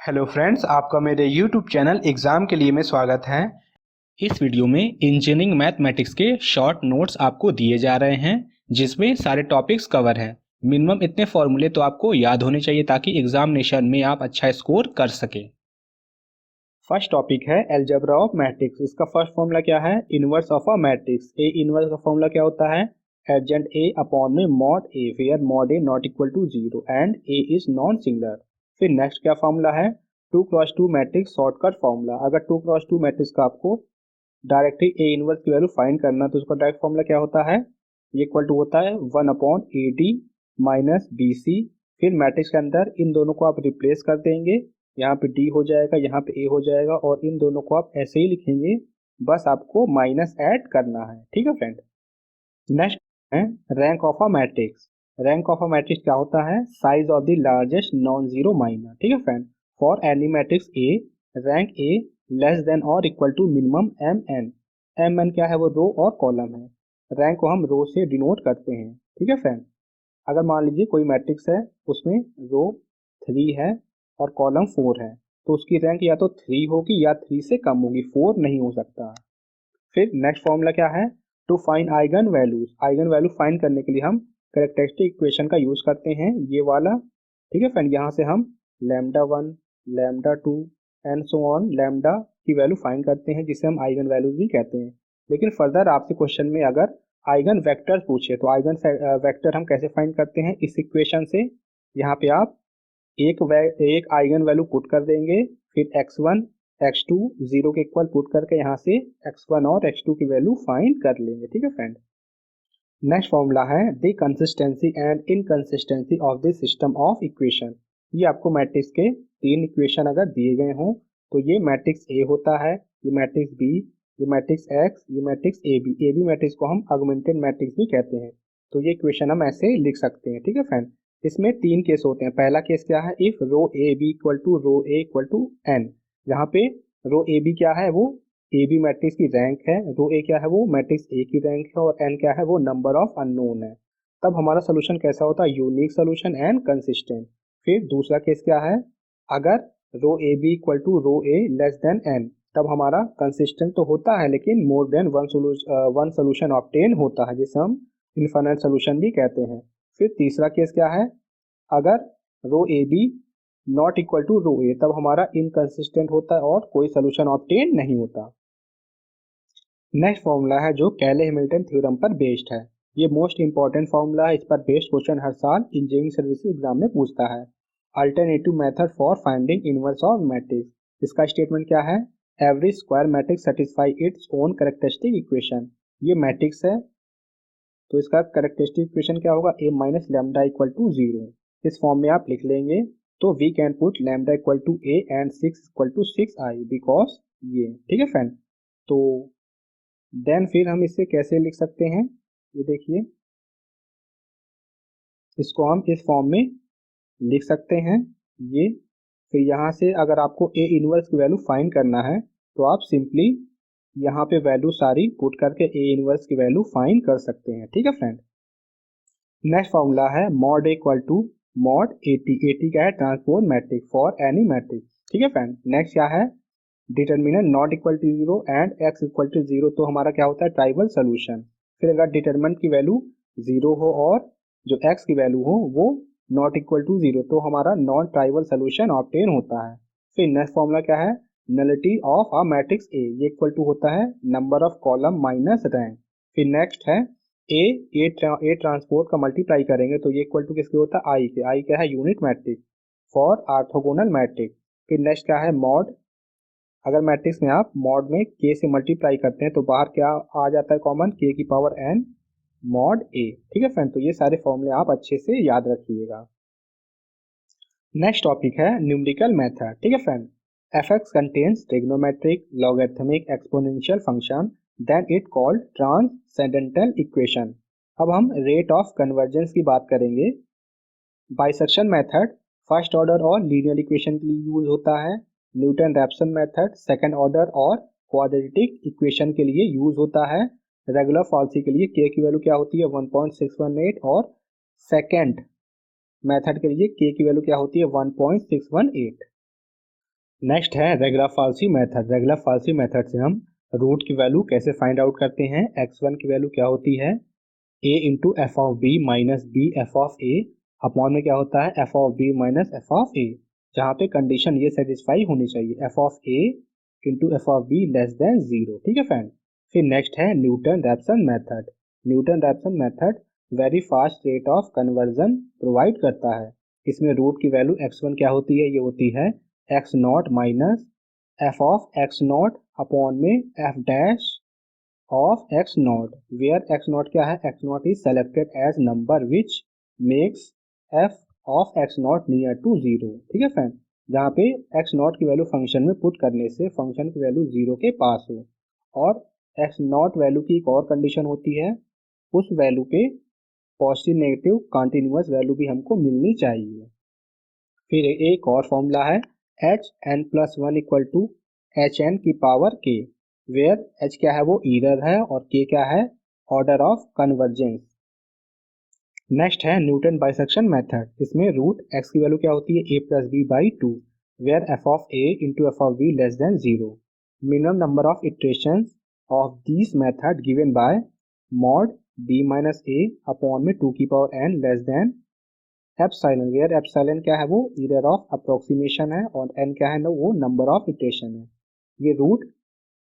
Hello friends, आपका मेरे YouTube channel exam के लिए में स्वागत है। इस वीडियो में इंजीनियरिंग मैथमेटिक्स के शॉर्ट नोट्स आपको दिए जा रहे हैं जिसमें सारे टॉपिक्स कवर हैं। मिनिमम इतने फॉर्मूले तो आपको याद होने चाहिए ताकि एग्जामिनेशन में आप अच्छा स्कोर कर सकें। फर्स्ट टॉपिक है अलजेब्रा ऑफ मैट्रिक्स। इसका फर्स्ट फॉर्मूला क्या है? Inverse of a matrix. A inverse का फॉर्मूला क्या होता है? एडजेंट ए अपॉन में mod A, where mod A not equal to zero and A is non singular. फिर नेक्स्ट क्या फॉर्मूला है? 2x2 matrix shortcut formula. अगर 2x2 मैट्रिक्स का आपको डायरेक्टली ए इनवर्स की वैल्यू फाइंड करना तो उसका डायरेक्ट फॉर्मूला क्या होता है? ये इक्वल टू होता है 1/AD माइनस BC। फिर मैट्रिक्स के अंदर इन दोनों को आप रिप्लेस कर देंगे, यहाँ पे D हो जाएगा, यहाँ पे A हो जाएगा और इन दोनों को आप ऐसे ही लिखेंगे, बस आपको माइनस ऐड करना है। ठीक है फ्रेंड। नेक्स्ट है rank of a matrix. Rank of a matrix क्या होता है? Size of the largest non zero minor. ठीक है friend. For any matrix A, rank A less than और equal to minimum MN। MN क्या है? वो रो और कॉलम है। रैंक को हम रो से डिनोट करते हैं। ठीक है फ्रेंड। अगर मान लीजिए कोई मैट्रिक्स है, उसमें रो 3 है और कॉलम 4 है, तो उसकी रैंक या तो 3 होगी या 3 से कम होगी, 4 नहीं हो सकता। फिर नेक्स्ट फॉर्मूला क्या है? To find eigenvalues. Eigenvalue find करने के लिए हम कैरेक्टरिस्टिक इक्वेशन का यूज करते हैं, ये वाला। ठीक है फ्रेंड। यहाँ से हम λ1, λ2 एंड सो ऑन लैम्डा की वैल्यू फाइंड करते हैं, जिसे हम आइगन वैल्यूज भी कहते हैं। लेकिन फर्दर आपसे क्वेश्चन में अगर आइगन वेक्टर पूछे तो आइगन वेक्टर हम कैसे फाइंड करते हैं? इस इक्वेशन से। यहाँ पे आप एक आइगन वैल्यू पुट कर देंगे, फिर x1 x2 जीरो के इक्वल पुट करके यहाँ से x1 और x2 की वैल्यू फाइंड कर लेंगे। ठीक है फ्रेंड। नेक्स्ट फॉर्मूला है the consistency and inconsistency of the system of equation. ये आपको मैट्रिक्स के 3 इक्वेशन अगर दिए गए हों तो ये मैट्रिक्स ए होता है, ये मैट्रिक्स बी, ये मैट्रिक्स एक्स, ये मैट्रिक्स ए बी मैट्रिक्स को हम ऑगमेंटेड मैट्रिक्स भी कहते हैं। तो ये इक्वेशन हम ऐसे लिख सकते हैं। ठीक है फ्रेंड। इसमें 3 केस होते हैं। पहला केस क्या है? If rho A B equal to rho A equal to n. यहाँ पे रो ए बी क्या है? वो ए बी मैट्रिक्स की रैंक है। रो ए क्या है? वो मैट्रिक्स ए की रैंक है और एन क्या है? वो नंबर ऑफ अननोन है। तब हमारा सोल्यूशन कैसा होता है? Unique solution and consistent. फिर दूसरा केस क्या है? अगर rho A B equal to rho A less than n, तब हमारा कंसिस्टेंट तो होता है लेकिन more than one solution obtain होता है, जिसे हम इनफाइनाइट सोल्यूशन भी कहते हैं। फिर तीसरा केस क्या है? अगर rho A B not equal to rho A, तब हमारा इनकंसिस्टेंट होता है और कोई सोल्यूशन ऑब्टेन नहीं होता। नेक्स्ट फॉर्मूला है जो कैले हैमिल्टन थ्योरम पर बेस्ड है। ये मोस्ट इंपॉर्टेंट फॉर्मूला है। इस पर बेस्ड क्वेश्चन हर साल इंजीनियरिंग सर्विसेज एग्जाम में पूछता है। Alternative method for finding inverse of matrix. इसका स्टेटमेंट क्या है? Every square matrix satisfy its own characteristic equation. ये मैट्रिक्स है तो इसका कैरेक्टरिस्टिक इक्वेशन क्या होगा? A minus lambda equal to zero. इस फॉर्म में आप लिख लेंगे तो we can put lambda equal to A and 6 equal to 6i because ये। ठीक है फ्रेंड। तो देन फिर हम इसे कैसे लिख सकते हैं? ये देखिए, इसको हम इस फॉर्म में लिख सकते हैं ये। फिर यहाँ से अगर आपको ए इनवर्स की वैल्यू फाइंड करना है तो आप सिंपली यहाँ पे वैल्यू सारी पुट करके ए इनवर्स की वैल्यू फाइंड कर सकते हैं। ठीक है फ्रेंड। नेक्स्ट फॉर्मूला है mod equal to mod AT क्या है? Transpose matrix for any matrix. ठीक है फ्रेंड। नेक्स्ट क्या है? Determinant not equal to zero and x equal to zero, तो हमारा क्या होता है? Trivial solution. फिर अगर डिटर्मिनेंट की वैल्यू जीरो हो और जो एक्स की वैल्यू हो वो नॉट इक्वल टू जीरो, तो हमारा नॉन ट्राइवल सोल्यूशन ऑब्टेन होता है। फिर नेक्स्ट फॉर्मूला क्या है? नलिटी ऑफ अ मैट्रिक्स ए, ये इक्वल टू होता है number of column minus rank. फिर नेक्स्ट है ए ट्रांसपोर्ट का मल्टीप्लाई करेंगे तो ये इक्वल टू किसके होता है? आई के। आई क्या है? Unit matrix for orthogonal matrix. फिर नेक्स्ट क्या है? मॉड। अगर मैट्रिक्स में आप मॉड में के से मल्टीप्लाई करते हैं तो बाहर क्या आ जाता है कॉमन? के की पावर एन मॉड ए। ठीक है फ्रेंड। तो ये सारे फॉर्मूले आप अच्छे से याद रखिएगा। नेक्स्ट टॉपिक है न्यूमेरिकल मेथड। ठीक है friend. fx contains trigonometric, logarithmic, exponential function, then it called transcendental equation। अब हम रेट ऑफ कन्वर्जेंस की बात करेंगे। बाइसेक्शन मेथड फर्स्ट ऑर्डर और लीनियर इक्वेशन के लिए यूज होता है। Newton Raphson method second order और क्वाड्रेटिक इक्वेशन के लिए यूज होता है। रेगुलर फॉल्सी के लिए के की वैल्यू क्या होती है? 1.618 और सेकंड मेथड के लिए के की वैल्यू क्या होती है? 1.618। नेक्स्ट है regular falsies method. Regular falsies method से हम रूट की वैल्यू कैसे फाइंड आउट करते हैं। x1 की वैल्यू क्या होती है, a into f of b minus b f of a upon में क्या होता है f of b minus f of a, जहाँ पे कंडीशन ये सेटिस्फाई होनी चाहिए f of a into f of b less than zero. ठीक है फ्रेंड। फिर नेक्स्ट है Newton Raphson method. Newton Raphson method very fast rate of convergence provide करता है। इसमें रूट की वैल्यू x1 क्या होती है, ये होती है x not minus f of x not upon में f dash of x not, where x not क्या है, x not is selected as number which makes f of x not near to zero. ठीक है friend, जहाँ पे x not की value function में put करने से फंक्शन की वैल्यू जीरो के पास हो, और एक्स नॉट वैल्यू की एक और कंडीशन होती है, उस वैल्यू पे पॉजिटिव नेगेटिव कॉन्टिन्यूअस वैल्यू भी हमको मिलनी चाहिए। फिर एक और फॉर्मूला है h n plus one equal to h n की पावर के, वेयर एच क्या है वो ईरर है और के क्या है ऑर्डर ऑफ कन्वर्जेंस। नेक्स्ट है न्यूटन बाइसेक्शन मेथड। इसमें रूट एक्स की वैल्यू क्या होती है a plus b by two, where f of a into f of b less than zero. Minimum number of iteration of this method given by mod b minus A upon में two की power n less than epsilon, where epsilon क्या है वो error of approximation है और N क्या है ना वो नंबर ऑफ इटरेशन है। ये रूट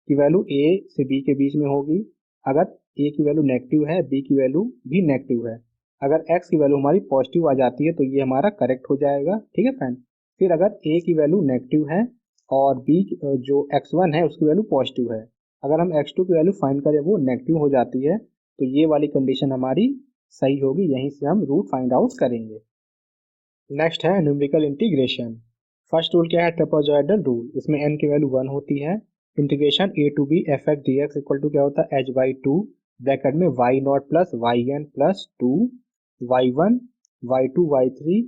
की वैल्यू ए से बी के बीच में होगी। अगर ए की वैल्यू नेगेटिव है बी की वैल्यू भी नेगेटिव है, अगर एक्स की वैल्यू हमारी पॉजिटिव आ जाती है तो ये हमारा करेक्ट हो जाएगा। ठीक है फ्रेंड। फिर अगर ए की वैल्यू नेगेटिव है और बी जो x1 है उसकी वैल्यू पॉजिटिव है, अगर हम x2 की वैल्यू फाइंड करें वो नेगेटिव हो जाती है, तो ये वाली कंडीशन हमारी सही होगी, यहीं से हम रूट फाइंड आउट करेंगे। नेक्स्ट है न्यूमेरिकल इंटीग्रेशन। फर्स्ट रूल क्या है, ट्रेपेजॉइडल रूल। इसमें n की वैल्यू 1 होती है। Integration a to b f x d x equal to क्या होता है h बाई टू ब्रैकेट में y not plus y n plus two y one y two y three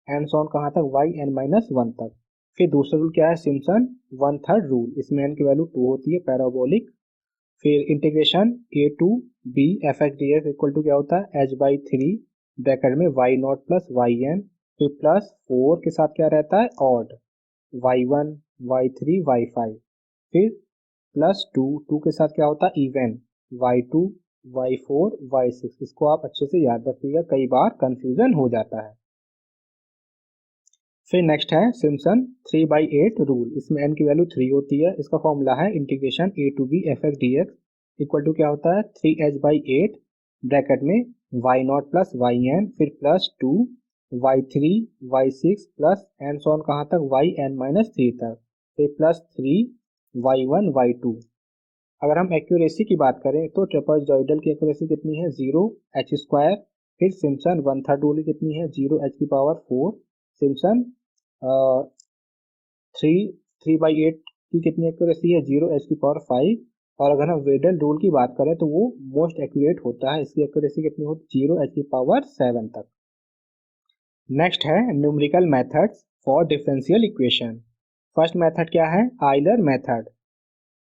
and so on कहाँ तक वाई एन माइनस वन तक। फिर दूसरा rule क्या है, सिम्पसन वन थर्ड रूल। इसमें n की वैल्यू 2 होती है पैराबोलिक। फिर integration a to b f x d x equal to क्या होता है h बाई थ्री ब्रैकेट में y not plus y n, फिर प्लस 4 के साथ क्या रहता है ऑड y1 y3 y5, फिर प्लस 2 2 के साथ क्या होता है इवन y2 y4 y6। इसको आप अच्छे से याद रखिएगा, कई बार कंफ्यूजन हो जाता है। फिर नेक्स्ट है सिम्पसन 3/8 रूल। इसमें n की वैल्यू 3 होती है। इसका फॉर्मूला है integration a to b f x d x equal to क्या होता है 3h/8 ब्रैकेट में y not plus y n, फिर plus 2 y3 y6 plus and so on कहाँ तक yn माइनस थ्री तक, फिर प्लस 3 y1 y2। अगर हम एक्यूरेसी की बात करें तो ट्रेपेजॉइडल की एक्यूरेसी कितनी है 0 एच स्क्वायर। फिर सिम्पसन वन थर्ड रूल कितनी है 0 एच की पावर 4। सिम्पसन थ्री 3/8 की कितनी एक्यूरेसी है 0 एच की पावर 5। और अगर हम वेडल रूल की बात करें तो वो मोस्ट एक्यूरेट होता है, इसकी एक्यूरेसी कितनी होती है 0 एच की पावर 7 तक। नेक्स्ट है numerical methods for differential equation. First method क्या है, Euler method.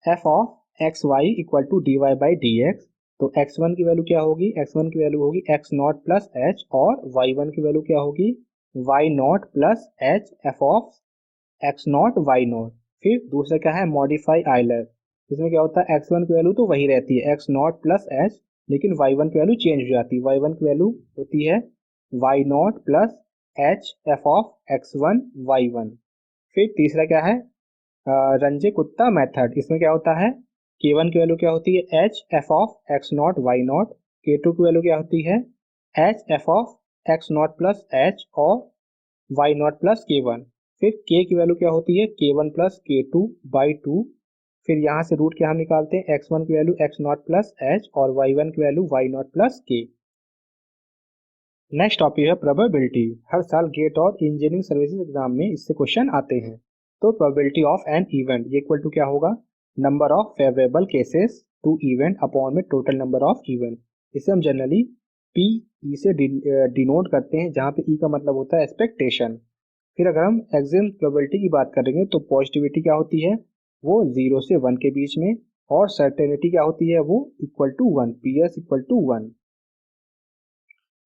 F of x y equal to d y by d x. तो x1 की वैल्यू क्या होगी, x1 की वैल्यू होगी एक्स नॉट प्लस एच, और y1 की वैल्यू क्या होगी y not plus h f of x not y not. फिर दूसरा क्या है मॉडिफाई आइलर। इसमें क्या होता है x1 की वैल्यू तो वही रहती है एक्स नॉट प्लस एच, लेकिन y1 की वैल्यू चेंज हो जाती है। y1 की वैल्यू होती है y not plus h f of x one y one. फिर तीसरा क्या है रंजे कुत्ता मेथड। इसमें क्या होता है k1 की वैल्यू क्या होती है h f of x not y not, k2 की वैल्यू क्या होती है h f of x not plus h और वाई नॉट प्लस k1। फिर k की वैल्यू क्या होती है k1 plus k2 by two. फिर यहाँ से रूट क्या हम निकालते हैं x1 की value x not plus h और y1 की value y not plus k। Next topic है प्रोबेबिलिटी। हर साल गेट और इंजीनियरिंग सर्विसेज एग्जाम में इससे क्वेश्चन आते हैं। तो प्रोबेबिलिटी ऑफ एन इवेंट ये इक्वल टू क्या होगा number of favourable cases to event upon में टोटल नंबर ऑफ इवेंट। इसे हम जनरली पी ई से डिनोट करते हैं, जहाँ पे ई का मतलब होता है एक्सपेक्टेशन। फिर अगर हम एग्जाम प्रोबेबिलिटी की बात करेंगे तो पॉजिटिविटी क्या होती है वो 0 से 1 के बीच में, और सर्टेनिटी क्या होती है वो equal to 1, p s equal to 1।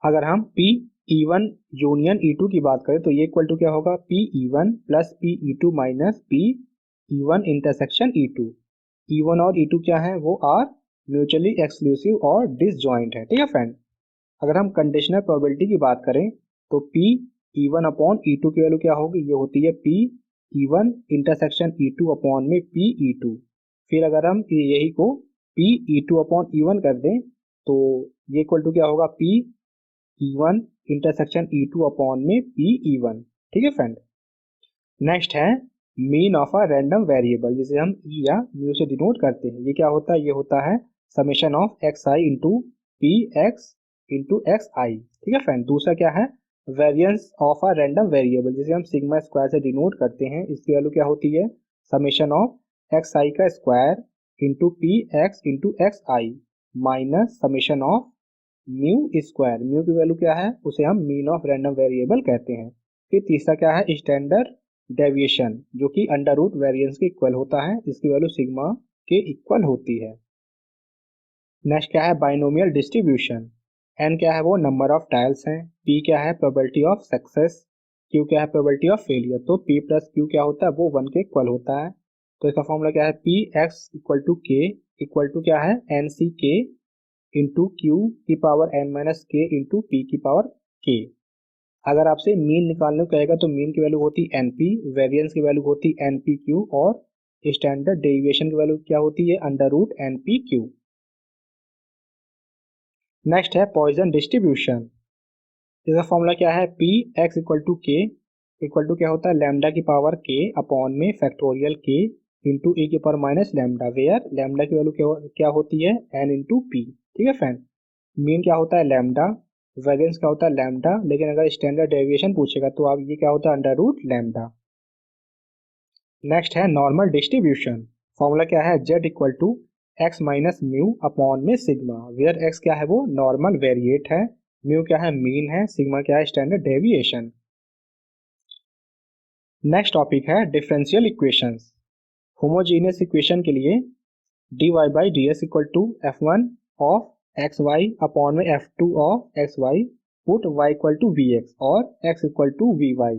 अगर हम P E1 यूनियन E2 की बात करें तो ये इक्वल टू क्या होगा, PE1 plus PE2 minus PE1 intersection E2। E1 और E2 क्या है, वो आर म्यूचुअली एक्सक्लूसिव और डिसजॉइंट है। ठीक है फ्रेंड, अगर हम कंडीशनल प्रोबेबिलिटी की बात करें तो PE1 अपॉन E2 की वैल्यू क्या होगी, ये होती है PE1 इंटरसेक्शन E2 अपॉन में PE2। फिर अगर हम यही को PE2 अपॉन E1 कर दें तो ये इक्वल टू क्या होगा, PE1 इंटरसेक्शन E2 अपॉन में PE1। ठीक है फ्रेंड, नेक्स्ट है mean of a random variable, जिसे हम ई या म्यू से डिनोट करते हैं। ये क्या होता है, ये होता है summation of x i into p x into x i. ठीक है फ्रेंड, दूसरा क्या है, variance of a random variable, जिसे हम सिग्मा स्क्वायर से डिनोट करते हैं। इसकी वैल्यू क्या होती है, समेशन ऑफ एक्स आई का square into p x into x I minus summation of mu square. Mu की वैल्यू क्या है, उसे हम मीन ऑफ रैंडम वेरिएबल कहते हैं। फिर तीसरा क्या है, स्टैंडर्ड डेविएशन, जो कि अंडर रूट वेरिएंस के इक्वल होता है, इसकी वैल्यू सिग्मा के इक्वल होती है। नेक्स्ट क्या है, बाइनोमियल डिस्ट्रीब्यूशन। एन क्या है, वो नंबर ऑफ टाइल्स हैं। पी क्या है, प्रोबेबिलिटी ऑफ सक्सेस। क्यू क्या है, प्रोबेबिलिटी ऑफ फेलियर। तो पी प्लस क्यू क्या होता है, वो 1 के इक्वल होता है। तो इसका फॉर्मूला क्या है, p x equal to k equal to क्या है, एन सी के इंटू क्यू की पावर एन माइनस के इंटू पी की पावर के। अगर आपसे मीन निकालने को कहेगा तो मीन की वैल्यू होती है एनपी, वेरिएंस की वैल्यू होती है एनपी क्यू और स्टैंडर्ड डेविएशन की वैल्यू क्या होती है, under root n p q. Next है पॉइजन डिस्ट्रीब्यूशन। इसका फॉर्मूला क्या है, p x equal to k equal to क्या होता है, लैम्डा की पावर के अपॉन में फैक्टोरियल के इंटू ए की power minus lambda, where lambda की वैल्यू क्या होती है, एन इंटू पी। ठीक है फ्रेंड, मीन क्या होता है लैम्डा, वेरिएंस क्या होता है लैम्डा, लेकिन अगर स्टैंडर्ड डेविएशन पूछेगा तो आप ये क्या होता है, अंडर रूट लैम्डा। नेक्स्ट है नॉर्मल डिस्ट्रीब्यूशन। फॉर्मूला क्या है, z equal to x minus mu upon में सिग्मा, वेयर x क्या है, वो नॉर्मल वेरिएट है, म्यू क्या है, मीन है, सिग्मा क्या है, स्टैंडर्ड डेविएशन। नेक्स्ट टॉपिक है डिफरेंशियल इक्वेशंस। होमोजीनियस इक्वेशन के लिए dy by d s equal to f one of x y upon में f two of x y, put y equal to v x और x equal to v y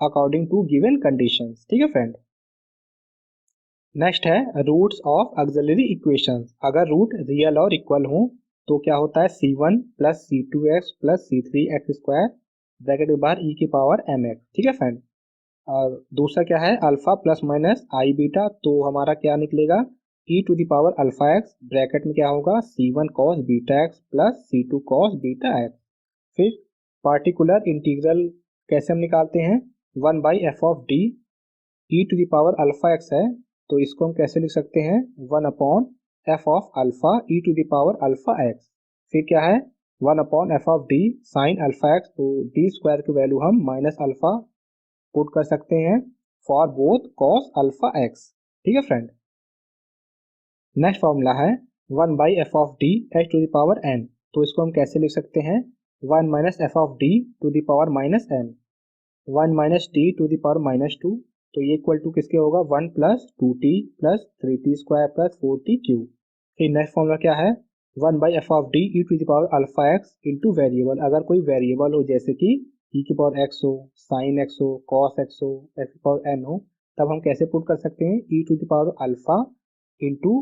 according to given conditions. ठीक है friend, next है roots of auxiliary equations. अगर root real और equal हो तो क्या होता है, c1 plus c2x plus c3x square bracket के बाहर e की पावर mx। ठीक है फ्रेंड, और दूसरा क्या है, alpha plus minus i beta, तो हमारा क्या निकलेगा, e to the power alpha x bracket में क्या होगा, c1 cos beta x plus c2 cos beta x. फिर पार्टिकुलर इंटीग्रल कैसे हम निकालते हैं, 1 by f of d, e to the power alpha x है तो इसको हम कैसे लिख सकते हैं, 1 upon f of alpha e to the power alpha x. फिर क्या है, 1 upon f of d sine alpha x, तो डी स्क्वायर की वैल्यू हम माइनस अल्फा पुट कर सकते हैं for both cos alpha x. ठीक है फ्रेंड, नेक्स्ट फॉर्मूला है 1 by f of d h to the power n, तो इसको हम कैसे लिख सकते हैं, 1 minus f of d to the power minus n, 1 minus t to the power minus two, तो ये इक्वल टू किसके होगा, 1 plus 2t plus 3t square plus 4t cube. फिर नेक्स्ट फॉर्मूला क्या है, 1 by f of d e to the power alpha x into variable. अगर कोई variable हो जैसे कि ई की पावर एक्स हो, साइन एक्स हो, कॉस एक्स हो, एक्स की पावर एन हो, तब हम कैसे पुट कर सकते हैं, e to the power alpha into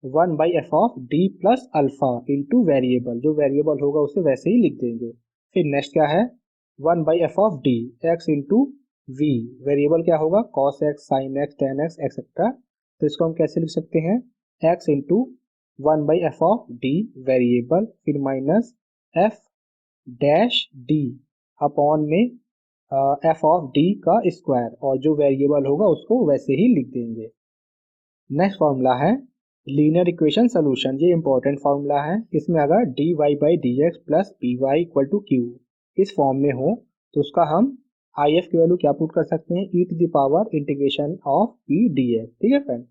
1 by f of D plus alpha into variable, जो वेरिएबल होगा उसे वैसे ही लिख देंगे। फिर नेक्स्ट क्या है, 1 by f of d x into v, variable क्या होगा, cos x, sin x, tan x etcetera, तो इसको हम कैसे लिख सकते हैं, x into 1 by f of d variable, फिर minus f dash d upon में एफ ऑफ डी का स्क्वायर, और जो वेरिएबल होगा उसको वैसे ही लिख देंगे। नेक्स्ट फॉर्मूला है लीनियर इक्वेशन सोल्यूशन। ये इंपॉर्टेंट फॉर्मूला है, इसमें अगर d y by d x plus p y equal to q इस फॉर्म में हो तो उसका हम आई एफ की वैल्यू क्या पुट कर सकते हैं, e to the power integration of p d x. ठीक है फ्रेंड,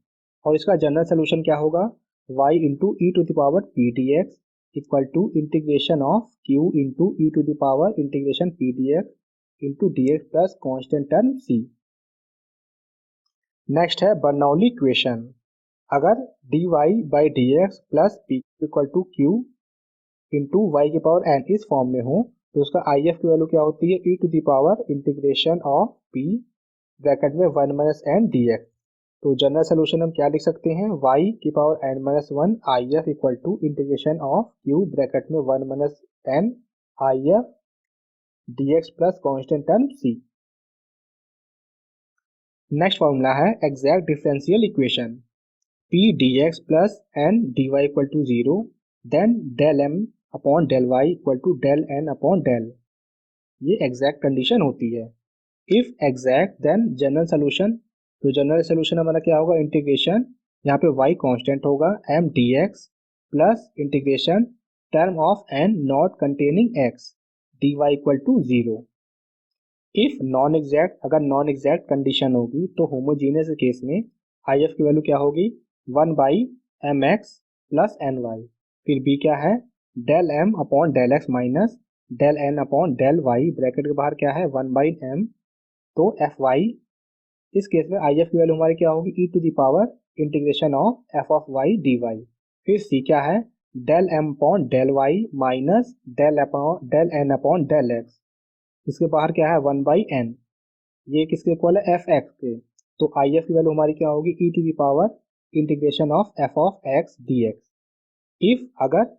और इसका जनरल सोल्यूशन क्या होगा, y into e to the power p d x equal to integration of q into e to the power integration p d x into d x plus constant term c. Next है Bernoulli equation. अगर d y by d x plus p equal to q into y की power n इस form में हो तो उसका आई F की value क्या होती है, e to the power integration of p bracket में 1 माइनस एन डी एक्स। तो जनरल सोल्यूशन हम क्या लिख सकते हैं, y की power n minus one I F equal to integration of q bracket में 1 minus n I F d x plus constant term c. Next formula है exact differential equation, p d x plus n d y equal to zero, then del M upon del y equal to del N upon del. ये exact condition होती है। If exact then general solution, तो general solution हमारा क्या होगा, integration, यहाँ पे y constant होगा m dx plus integration term of n not containing x dy equal to zero. If non exact, अगर नॉन एग्जैक्ट कंडीशन होगी तो होमोजीनियस केस में आई एफ की वैल्यू क्या होगी, 1 by M X plus N Y. फिर B क्या है, del M upon del x minus del N upon del Y, bracket के बाहर क्या है 1 बाई एम, तो एफ वाई। इस केस में आई एफ की वैल्यू हमारी क्या होगी, ई to the power integration of F of Y D Y. फिर सी क्या है, del M upon del Y minus del N upon del x, इसके बाहर क्या है 1 बाई एन, ये किसके इक्वल है, एफ एक्स के। तो आई एफ की वैल्यू हमारी क्या होगी, ई to the power integration of F of x d x. If अगर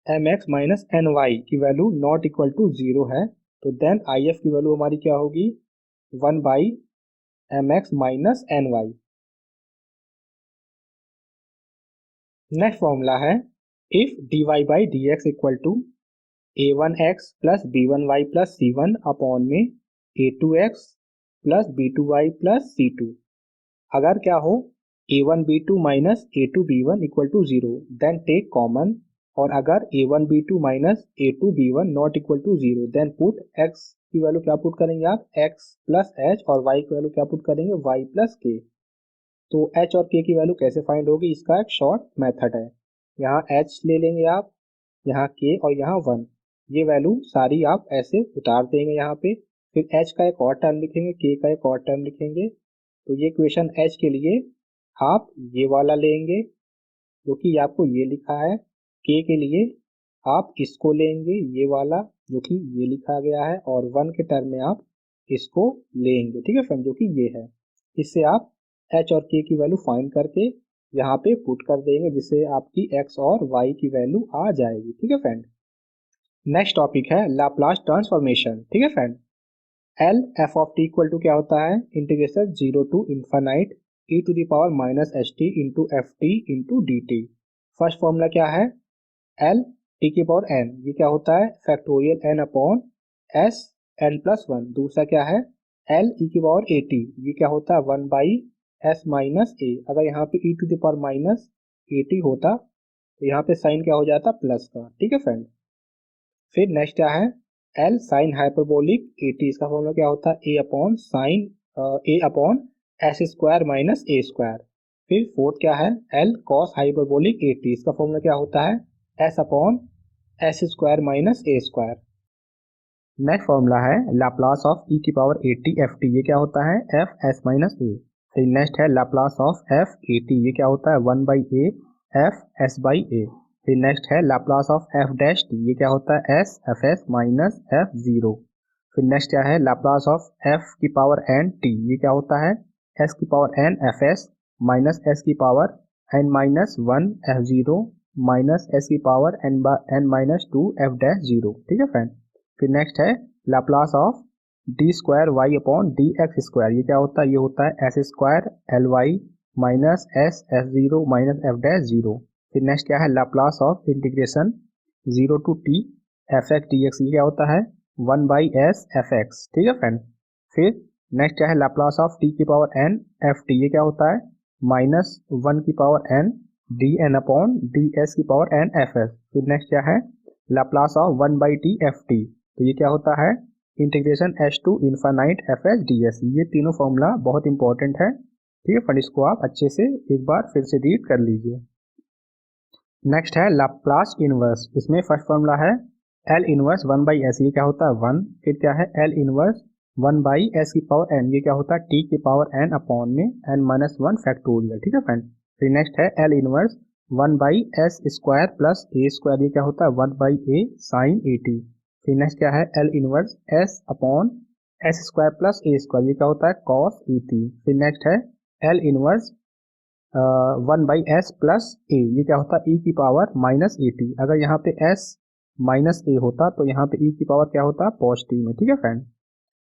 m x minus n y की value not equal to zero है तो देन आई एफ की वैल्यू हमारी क्या होगी, 1 by M x minus n y. Next formula है if d y by d x equal to a one x plus b one y plus c one upon में a to x plus b two y plus c two. अगर क्या हो a one b two minus a to b one equal to zero, then take common, और अगर a one b two minus a to b one not equal to zero, then put x की value क्या put करेंगे आप, x plus h, और y की value क्या put करेंगे, वाई प्लस के। तो एच और के की वैल्यू कैसे फाइंड होगी, इसका एक शॉर्ट मेथड है। यहाँ एच ले लेंगे आप, यहाँ के और यहाँ वन, ये वैल्यू सारी आप ऐसे उतार देंगे यहाँ पे। फिर एच का एक और टर्म लिखेंगे, के का एक और टर्म लिखेंगे। तो ये इक्वेशन एच के लिए आप ये वाला लेंगे जो कि आपको ये लिखा है, के लिए आप इसको लेंगे ये वाला जो कि ये लिखा गया है, और वन के टर्म में आप इसको लेंगे, ठीक है फ्रेंड, जो कि ये है। इससे आप एच और के की वैल्यू फाइंड करके यहाँ पे पुट कर देंगे, जिससे आपकी एक्स और वाई की वैल्यू आ जाएगी, ठीक है फ्रेंड। नेक्स्ट टॉपिक है लाप्लास ट्रांसफॉर्मेशन, ठीक है friend. L f of t equal to क्या होता है, integration zero to infinite e to the power minus h t into f t into d t. First formula क्या है, l t की power n, ये क्या होता है factorial n upon s n plus one. दूसरा क्या है एल ई की पावर ए टी, ये क्या होता है 1 बाई एस माइनस ए। अगर यहाँ पे e to the power minus a t होता तो यहाँ पे साइन क्या हो जाता प्लस का, ठीक है फ्रेंड। फिर नेक्स्ट क्या है L sine hyperbolic a t, इसका फॉर्मूला क्या होता है a upon sine a upon s square minus a square. फिर फोर्थ क्या है L cos hyperbolic a t, इसका फॉर्मूला क्या होता है s upon s square minus a square. Next formula है लाप्लास ऑफ ई की power a t f t, ये क्या होता है एफ एस माइनस ए। फिर नेक्स्ट है Laplace of f a t, ये क्या होता है 1 by a f s by a. फिर नेक्स्ट है Laplace of f dash t, ये क्या होता है s f s minus f zero. फिर नेक्स्ट क्या है लाप्लास ऑफ एफ की पावर एन टी, ये क्या होता है एस की power n f s minus s की power n minus one f zero minus s की power n minus two f dash zero, ठीक है फ्रेंड। फिर नेक्स्ट है Laplace of d square y upon d x square, ये क्या होता है, ये होता है s square l y minus s f zero minus f dash zero. फिर नेक्स्ट क्या है Laplace of integration zero to t f x d x, ये क्या होता है 1 बाई एस एफ एक्स, ठीक है फ्रेंड। फिर नेक्स्ट क्या है लाप्लास ऑफ टी की पावर एन एफ टी, ये क्या होता है माइनस 1 की power n d n upon d s की पावर एन एफ एस। फिर नेक्स्ट क्या है Laplace of 1 by t f t, तो ये क्या होता है integration h to infinite f s d s. ये तीनों फॉर्मूला बहुत इंपॉर्टेंट है, ठीक है फ्रेंड, इसको आप अच्छे से एक बार फिर से रीड कर लीजिए। नेक्स्ट है लाप्लास इनवर्स, इसमें फर्स्ट फॉर्मूला है एल इनवर्स 1 बाई एस, ये क्या होता है 1। फिर क्या है एल इनवर्स 1 बाई एस की पावर एन, ये क्या होता है टी की पावर एन अपॉन में एन माइनस वन फैक्टोरियल, ठीक है फ्रेंड। फिर नेक्स्ट है L inverse 1 by s square plus a square, ये क्या होता है 1 by a sine a T. फिर नेक्स्ट क्या है L inverse s upon s square plus a square, ये क्या होता है कॉस ई टी। फिर नेक्स्ट है L inverse 1/s plus a, ये क्या होता है ई की पावर माइनस ए टी। अगर यहाँ पे s माइनस ए होता तो यहाँ पे ई की पावर क्या होता पॉजिटिव में, ठीक है फ्रेंड।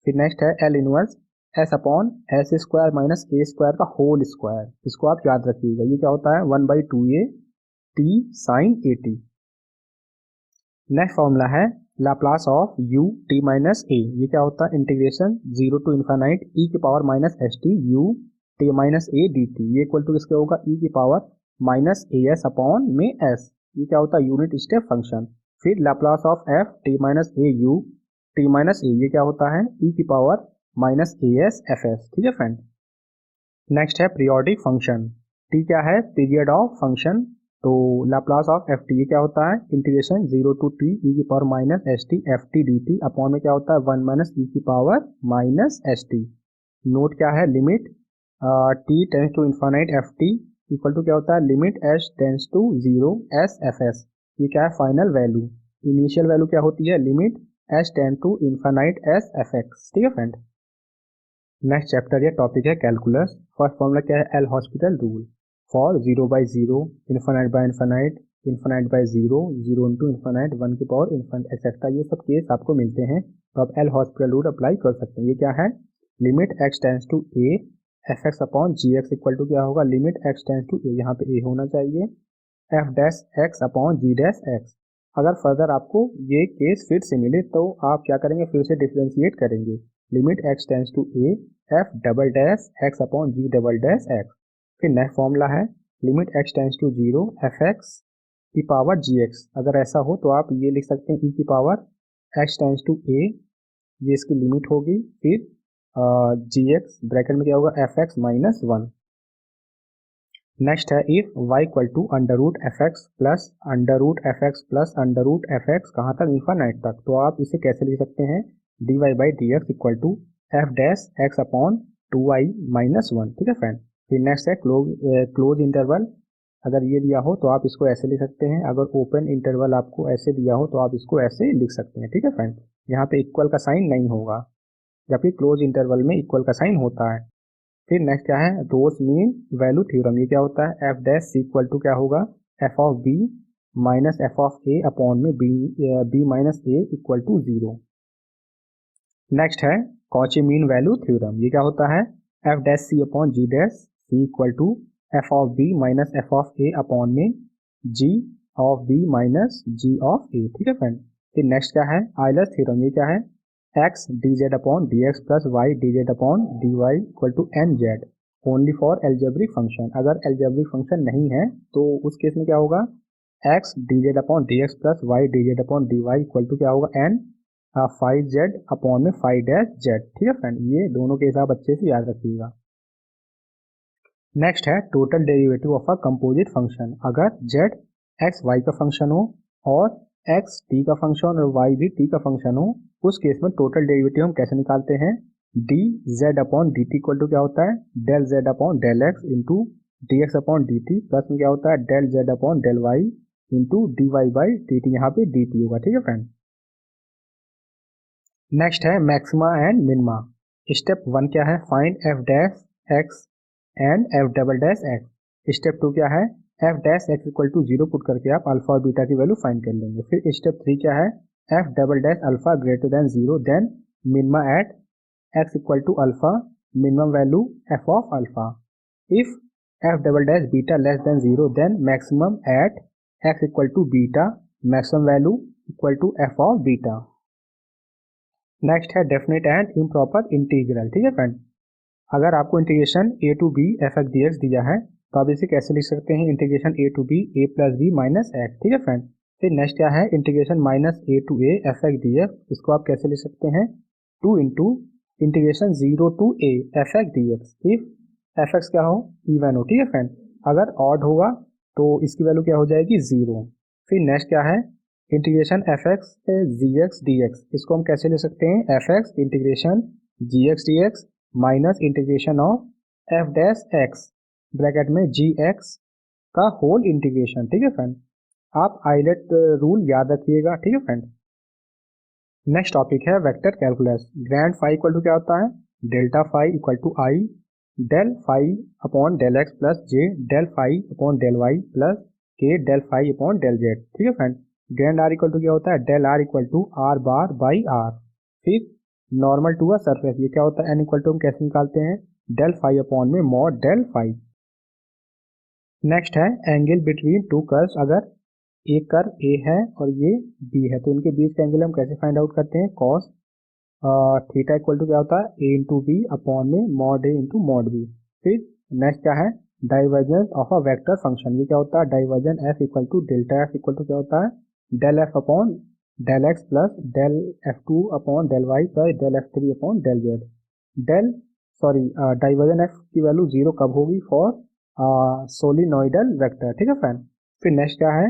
फिर नेक्स्ट है L inverse s upon s square minus a square का होल स्क्वायर, इसको आप याद रखिएगा, ये क्या होता है 1/2a t sine a t. Next formula है Laplace of u t minus a, ये क्या होता है इंटीग्रेशन 0 टू इन्फाइनाइट e की power minus s t u t minus a dt, ये इक्वल टू किसके होगा e की power minus a s upon में s, ये क्या होता है यूनिट स्टेप फंक्शन। फिर Laplace of f t minus a u t minus a, ये क्या होता है e की power minus a S f S, ठीक है फ्रेंड। नेक्स्ट है पीरियोडिक फंक्शन, t क्या है पीरियड ऑफ फंक्शन, तो लाप्लास ऑफ एफ टी क्या होता है इंटीग्रेशन 0 टू टी ई की power minus s T f T D T upon में क्या होता है 1 माइनस ई की power minus s t. Note क्या है limit t tends to infinite f t equal to क्या होता है limit s tends to 0 s f s, ये क्या है फाइनल वैल्यू। इनिशियल वैल्यू क्या होती है limit s tends to infinite s f x, ठीक है फ्रेंड। नेक्स्ट चैप्टर या टॉपिक है कैलकुलस। फर्स्ट फॉर्मूला क्या है L'Hospital rule for 0/0 infinite by infinite infinite by 0 0 into infinite 1 की पावर इन्फाइनाइट एक्सेट्रा, ये सब केस आपको मिलते हैं तो आप एल हॉस्पिटल रूल अप्लाई कर सकते हैं। ये क्या है limit x tends to a f x upon g x equal to क्या होगा limit x tends to a, यहाँ पे ए होना चाहिए f dash x upon g dash x. अगर फर्दर आपको ये केस फिर से मिले तो आप क्या करेंगे फिर से डिफ्रेंशिएट करेंगे limit x tends to a f double dash x upon g double dash x. फिर नेक्स्ट फॉर्मूला है limit x tends to 0 f x की पावर जी एक्स, अगर ऐसा हो तो आप ये लिख सकते हैं ई की पावर एक्स टेंस टू ए, ये इसकी लिमिट होगी, फिर जी एक्स ब्रैकेट में क्या होगा एफ एक्स माइनस 1। नेक्स्ट है if y equal to under root f x plus under root f x plus under root f x कहाँ तक इन्फाइनाइट तक, तो आप इसे कैसे लिख सकते हैं d y by d x equal to f dash x upon 2y minus 1, ठीक है फ्रेंड। फिर नेक्स्ट है क्लोज इंटरवल, अगर ये दिया हो तो आप इसको ऐसे लिख सकते हैं, अगर ओपन इंटरवल आपको ऐसे दिया हो तो आप इसको ऐसे लिख सकते हैं, ठीक है फ्रेंड। यहाँ पे इक्वल का साइन नहीं होगा जबकि क्लोज इंटरवल में इक्वल का साइन होता है। फिर नेक्स्ट क्या है रोज मीन वैल्यू थ्योरम, ये क्या होता है f dash c equal to क्या होगा f of b minus f of a upon में b minus a equal to 0। Next है कॉची मीन वैल्यू थ्योरम, ये क्या होता है f dash c upon g dash c equal to f of b minus f of a upon में g of b minus g of a, ठीक है friend. फिर next क्या है आइलर थ्योरम, ये क्या है x d z upon d x plus y d z upon d y equal to n z only for algebraic function. अगर algebraic function नहीं है तो उस केस में क्या होगा x d z upon d x plus y d z upon d y equal to क्या होगा एन 5z अपॉन में 5-z, ठीक है फ्रेंड। ये दोनों के हिसाब अच्छे से याद रखिएगा। नेक्स्ट है total derivative of a composite function, अगर z x y का फंक्शन हो और x t का फंक्शन और y भी t का फंक्शन हो, उस केस में टोटल डेरिवेटिव हम कैसे निकालते हैं d z upon d t equal to क्या होता है del z upon del x into d x upon d t plus में क्या होता है del z upon del y into d y by d t, यहाँ पे डी टी होगा, ठीक है फ्रेंड। नेक्स्ट है मैक्सिमा एंड मिनिमा। स्टेप 1 क्या है find f dash x and f double dash x. Step 2 क्या है f dash x equal to 0 put करके आप अल्फा और बीटा की वैल्यू फाइंड कर लेंगे। फिर स्टेप 3 क्या है f double dash alpha greater than 0 then minima at x equal to alpha minimum value f of alpha. If f double dash beta less than 0 then maximum at x equal to beta maximum value equal to f of beta. Next है definite and improper integral, ठीक है friend. अगर आपको integration a to b f x d x दिया है तो आप इसे कैसे लिख सकते हैं integration a to b a plus b minus x, ठीक है फ्रेंड। फिर नेक्स्ट क्या है integration minus a to a f x d x, इसको आप कैसे लिख सकते हैं 2 into integration 0 to a f x d x if f x क्या हो इवन हो, ठीक है फ्रेंड। अगर ऑड होगा तो इसकी वैल्यू क्या हो जाएगी 0। फिर नेक्स्ट क्या है integration f x g x d x, इसको हम कैसे ले सकते हैं f x integration g x d x minus integration of f dash x bracket में जी एक्स का होल इंटीग्रेशन, ठीक है फ्रेंड। आप आइलेट रूल याद रखिएगा, ठीक है फ्रेंड। नेक्स्ट टॉपिक है vector calculus. Grand phi equal to क्या होता है, delta phi equal to i del phi upon del x plus j del phi upon del y plus k del phi upon del z. ठीक है friend. Grand r equal to क्या होता है, del r equal to r bar by r. फिर normal to a surface, ये क्या होता है, एन इक्वल टू हम कैसे निकालते हैं, डेल फाई अपॉन में मॉड डेल फाई। नेक्स्ट है एंगल बिटवीन टू कर्व्स। अगर एक कर्व ए है और ये बी है तो इनके बीच का एंगल हम कैसे फाइंड आउट करते हैं, कॉस थीटा इक्वल टू क्या होता है, ए इंटू बी अपॉन में mod a into mod b. फिर नेक्स्ट क्या है, divergence of a vector function. ये क्या होता है, divergence f equal to delta f equal to क्या होता है, del f upon del x plus del f two upon del y plus del f three upon del z. Del divergence f की value zero कब होगी, for सोलिनोइडल vector. ठीक है friend. फिर next क्या है,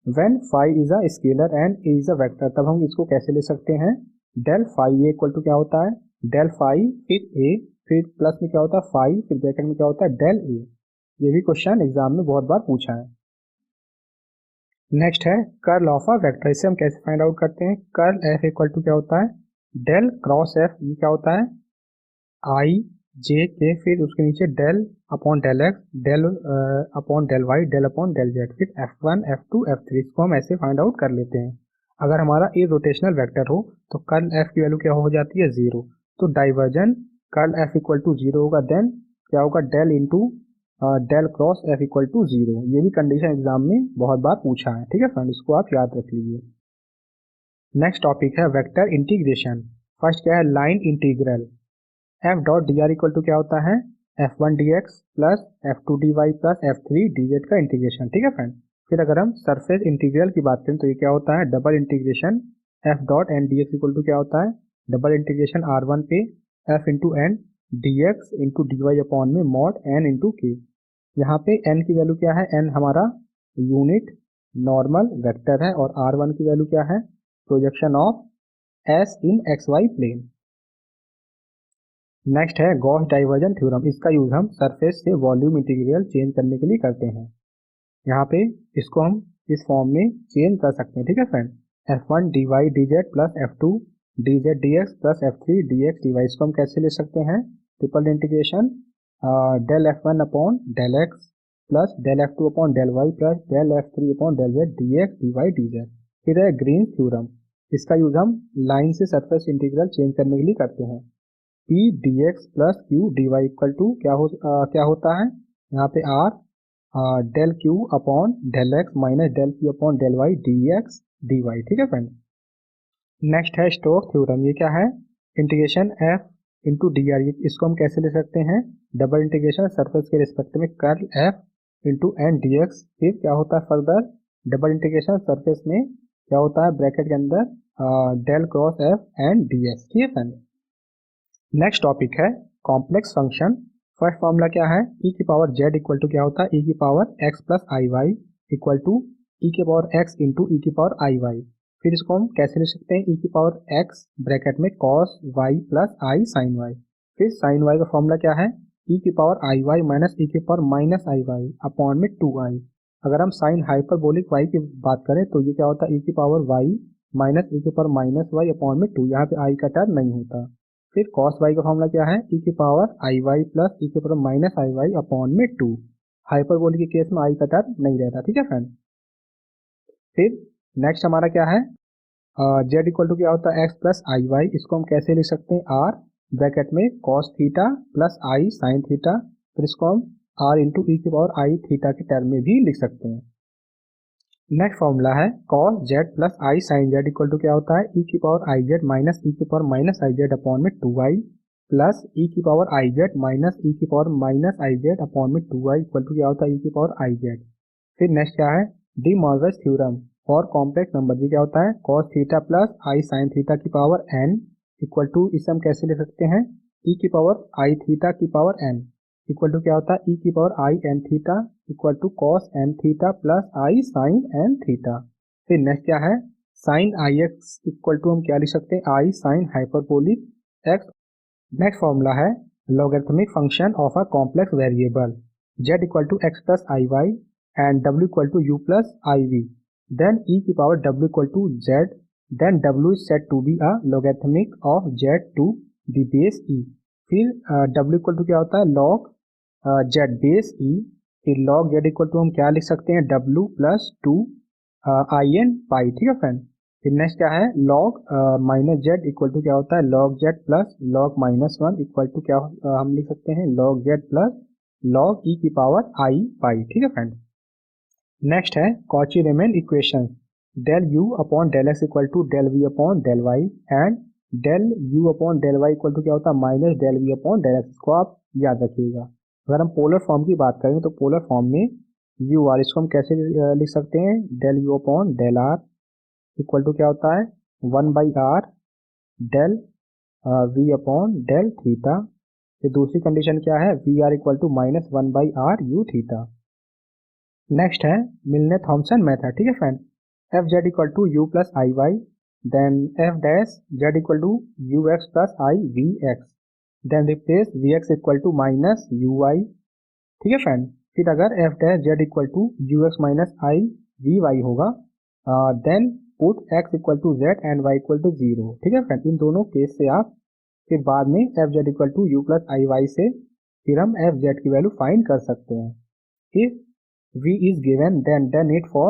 when phi is a scalar and A is a vector, तब हम इसको कैसे ले सकते हैं, del phi a equal to क्या होता है, डेल फाई फिर ए फिर प्लस में क्या होता है फाई फिर ब्रैकेट में क्या होता है डेल ए। ये भी क्वेश्चन एग्जाम में बहुत बार पूछा है। नेक्स्ट है कर्ल ऑफ अ वेक्टर। इसे हम कैसे फाइंड आउट करते हैं, कर्ल एफ इक्वल टू क्या होता है, डेल क्रॉस एफ, ये क्या होता है आई जे के फिर उसके नीचे del upon del x del upon del y del upon del z फिर F1 F2 F3। इसको हम ऐसे फाइंड आउट कर लेते हैं। अगर हमारा ए रोटेशनल वेक्टर हो तो कर्ल एफ की वैल्यू क्या हो जाती है, जीरो। तो divergence curl f equal to zero होगा, देन क्या होगा, del into del cross f equal to zero. ये भी कंडीशन एग्जाम में बहुत बार पूछा है। ठीक है फ्रेंड, इसको आप याद रख लीजिए। नेक्स्ट टॉपिक है वेक्टर इंटीग्रेशन। फर्स्ट क्या है, line integral. F dot d r equal to क्या होता है, f one d x plus f two d y plus f three d z का इंटीग्रेशन। ठीक है फ्रेंड। फिर अगर हम सरफेस इंटीग्रल की बात करें तो ये क्या होता है, double integration f dot n d x equal to क्या होता है, डबल इंटीग्रेशन आर वन पे f into n d x into d y upon में मॉड एन इंटू के। यहाँ पे एन की वैल्यू क्या है, एन हमारा यूनिट नॉर्मल वेक्टर है और आर वन की वैल्यू क्या है, projection of s in x y plane. Next है गॉस डाइवर्जन थ्योरम। इसका यूज हम सरफेस से वॉल्यूम इंटीग्रल चेंज करने के लिए करते हैं। यहाँ पे इसको हम इस फॉर्म में चेंज कर सकते हैं। ठीक है friend, f one d y d z plus f two d z d x plus f three d x d y. इसको हम कैसे ले सकते हैं, triple integration del f one upon del x plus del f two upon del y plus del f three upon del z d x d y d z. फिर है Green theorem. इसका use हम line से surface integral change करने के लिए करते हैं। P d x plus q d y equal to क्या होता है, यहाँ पे r del q upon del x minus del q upon del y d x d y. ठीक है फ्रेंड। नेक्स्ट है स्टोक्स थ्योरम। ये क्या है, integration f into d r. इसको हम कैसे ले सकते हैं, डबल इंटीग्रेशन सरफेस के रिस्पेक्ट में curl f into n d x. फिर क्या होता है फर्दर, डबल इंटीग्रेशन सरफेस में क्या होता है ब्रैकेट के अंदर del cross f and d x. ठीक है फ्रेंड। नेक्स्ट टॉपिक है कॉम्प्लेक्स फंक्शन। फर्स्ट फॉर्मूला क्या है, ई की पावर जेड इक्वल टू क्या होता है, ई की power x plus i y equal to e की पावर एक्स इंटू ई की पावर आई वाई। फिर इसको हम कैसे लिख सकते हैं, ई की पावर एक्स ब्रैकेट में cos Y plus i sign Y. फिर साइन वाई का फॉर्मूला क्या है, ई की पावर आई वाई माइनस ई की पावर माइनस आई वाई अपॉन में टू आई। अगर हम साइन हाइपरबोलिक वाई की बात करें तो ये क्या होता है, ई की पावर वाई माइनस ई की पावर माइनस वाई अपॉन में टू। यहाँ पे आई का टर्म नहीं होता। फिर कॉस वाई का फॉर्मूला क्या है, ई की पावर आई वाई प्लस ई की पावर माइनस आई वाई अपॉन में टू। हाइपरबोलिक के केस में आई का टर्म नहीं रहता। ठीक है फ्रेंड। फिर नेक्स्ट हमारा क्या है, जेड इक्वल टू क्या होता है, एक्स प्लस आई वाई। इसको हम कैसे लिख सकते हैं, आर ब्रैकेट में cos theta plus i sine theta. फिर इसको हम आर इंटू ई की पावर आई थीटा के टर्म में भी लिख सकते हैं। नेक्स्ट फॉर्मूला है cos z plus i sine z equal to क्या होता है, ई की power i z minus e की power minus i z upon में टू आई प्लस ई की power i z minus e की power minus i z upon में two i equal to क्या होता है, ई की पावर आई जेड। फिर नेक्स्ट क्या है, De Morgan theorem for complex number. ये क्या होता है, cos theta plus i sine theta की पावर एन इक्वल टू, इसे हम कैसे लिख सकते हैं, ई की पावर आई थीटा की पावर एन इक्वल टू क्या होता है, ई की power i n theta equal to cos N theta plus i sine n theta. फिर नेक्स्ट क्या है, sine i x equal to हम क्या लिख सकते हैं, i sine hyperbolic x. Next formula है logarithmic function of a complex variable. Z equal to x plus i y and डब्ल्यू equal to u plus i v. Then e की power डब्ल्यू equal to z then w is set to be a logarithmic of z to the base e। फिर w equal to क्या होता है log z base e। फिर log z equal to हम क्या लिख सकते हैं w प्लस 2 in पाई। ठीक है फ्रेंड। फिर नेक्स्ट क्या है log minus z equal to क्या होता है log z plus log minus 1 equal to क्या हम लिख सकते हैं log z plus log e की पावर i पाई। ठीक है फ्रेंड। नेक्स्ट है Cauchy Riemann equation del u upon del x equal to del v upon del y and del u upon del y equal to क्या होता है minus del v upon del x. इसको आप याद रखिएगा। अगर हम पोलर फॉर्म की बात करें तो पोलर फॉर्म में u r इसको हम कैसे लिख सकते हैं del u upon del r equal to क्या होता है 1 by r del v upon del theta. फिर दूसरी कंडीशन क्या है v r equal to minus 1 by r u theta. Next है मिलने थॉमसन मेथड। ठीक है friend. F z equal to u plus i y then f dash z equal to u x plus i v x then replace v x equal to minus u y. ठीक है friend. फिर अगर f dash z equal to u x minus i v y होगा then put x equal to z and y equal to 0। ठीक है friend. इन दोनों case से आप फिर बाद में f z equal to u plus i y से फिर हम एफ जेड की वैल्यू फाइंड कर सकते हैं। If v is given then it for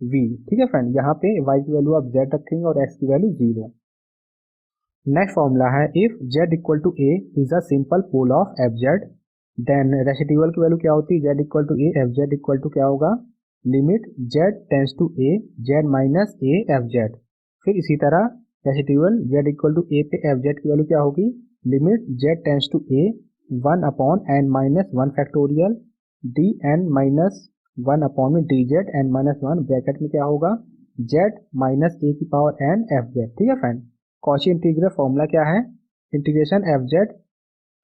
v। ठीक है फ्रेंड। यहाँ पे y की वैल्यू आप z रखेंगे और x की वैल्यू 0। नेक्स्ट फॉर्मूला है if z equal to a is a simple pole of f z then residual की वैल्यू क्या होती है z equal to a f z equal to क्या होगा limit z tends to a z minus a f z. फिर इसी तरह residual z equal to a पे एफ जेड की वैल्यू क्या होगी limit z tends to a 1 upon n minus 1 factorial d n minus 1 upon में d z n minus 1 bracket में क्या होगा जेड माइनस ए की पावर एन एफ जेड। ठीक है फ्रेंड। कॉची इंटीग्रल फॉर्मूला क्या है इंटीग्रेशन एफ जेड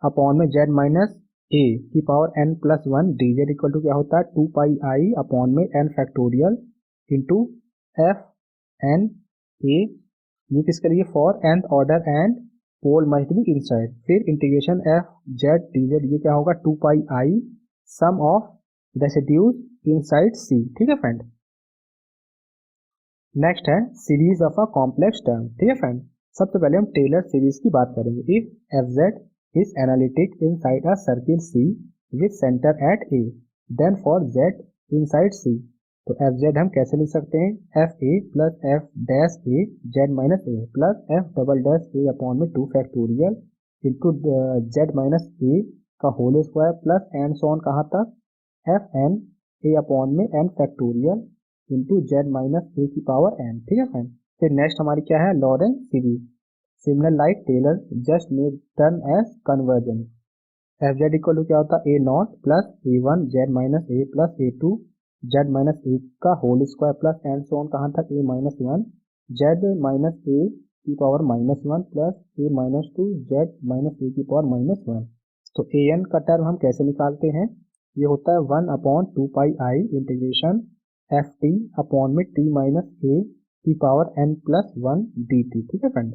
अपॉन में जेड माइनस ए की power n plus 1 d z equal to क्या होता है 2 पाई आई अपॉन में n factorial into f n a ये किसके लिए for nth order and pole must be inside. फिर integration f z d z ये क्या होगा 2 pi i sum of residues inside c. ठीक है फ्रेंड। नेक्स्ट है series of a complex term. ठीक है फ्रेंड। सबसे पहले हम टेलर सीरीज की बात करेंगे। If f z is analytic inside a circle c with centre at a then for z inside c तो एफ जेड हम कैसे लिख सकते हैं f a plus f dash a z minus a plus f double dash a upon में 2 factorial into z minus a का whole square plus and so on कहाँ तक एफ एन ए अपॉन में n factorial into z minus a की power N. ठीक है friend. फिर next हमारी क्या है Laurent series similar like Taylor just made turn as convergence. F z equal to क्या होता है a naught plus a one z minus a plus a two z minus a का whole square plus and so on कहाँ तक a minus 1 z minus a की power minus 1 plus a minus 2 z minus a की power minus 1। तो A N का term हम कैसे निकालते हैं ये होता है 1 upon 2 pi i integration f t upon में टी माइनस ए की power n plus 1 d t. ठीक है फ्रेंड।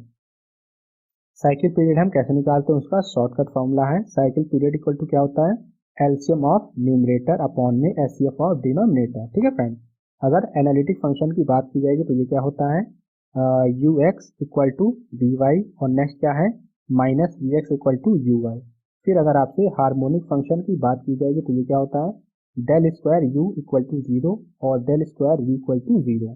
साइकिल पीरियड हम कैसे निकालते हैं उसका शॉर्टकट फॉर्मूला है साइकिल पीरियड इक्वल टू क्या होता है एलसीएम ऑफ न्यूमरेटर अपॉन में एचसीएफ ऑफ डिनोमिनेटर। ठीक है फ्रेंड। अगर एनालिटिक फंक्शन की बात की जाएगी तो ये क्या होता है u x equal to v y और नेक्स्ट क्या है minus v x equal to u y. फिर अगर आपसे हार्मोनिक फंक्शन की बात की जाएगी तो ये क्या होता है del square u equal to 0 और del square v equal to 0।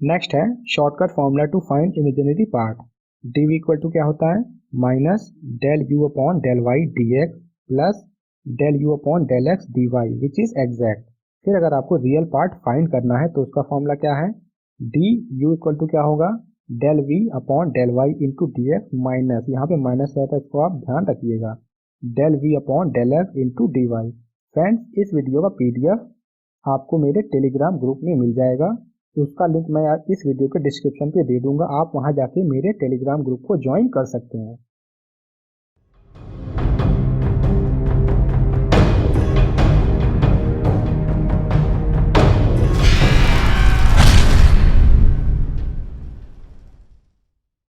Next है shortcut formula to find imaginary part d v equal to क्या होता है minus del u upon del y d x plus del u upon del x d y which is exact. फिर अगर आपको real part find करना है तो उसका फॉर्मूला क्या है डी यू इक्वल टू क्या होगा del v upon del y into d x minus यहाँ पे माइनस रहता है इसको आप ध्यान रखिएगा del v upon del x into d y. Friends इस वीडियो का पीडीएफ आपको मेरे टेलीग्राम ग्रुप में मिल जाएगा उसका लिंक मैं इस वीडियो के डिस्क्रिप्शन पे दे दूंगा आप वहां जाके मेरे टेलीग्राम ग्रुप को ज्वाइन कर सकते हैं।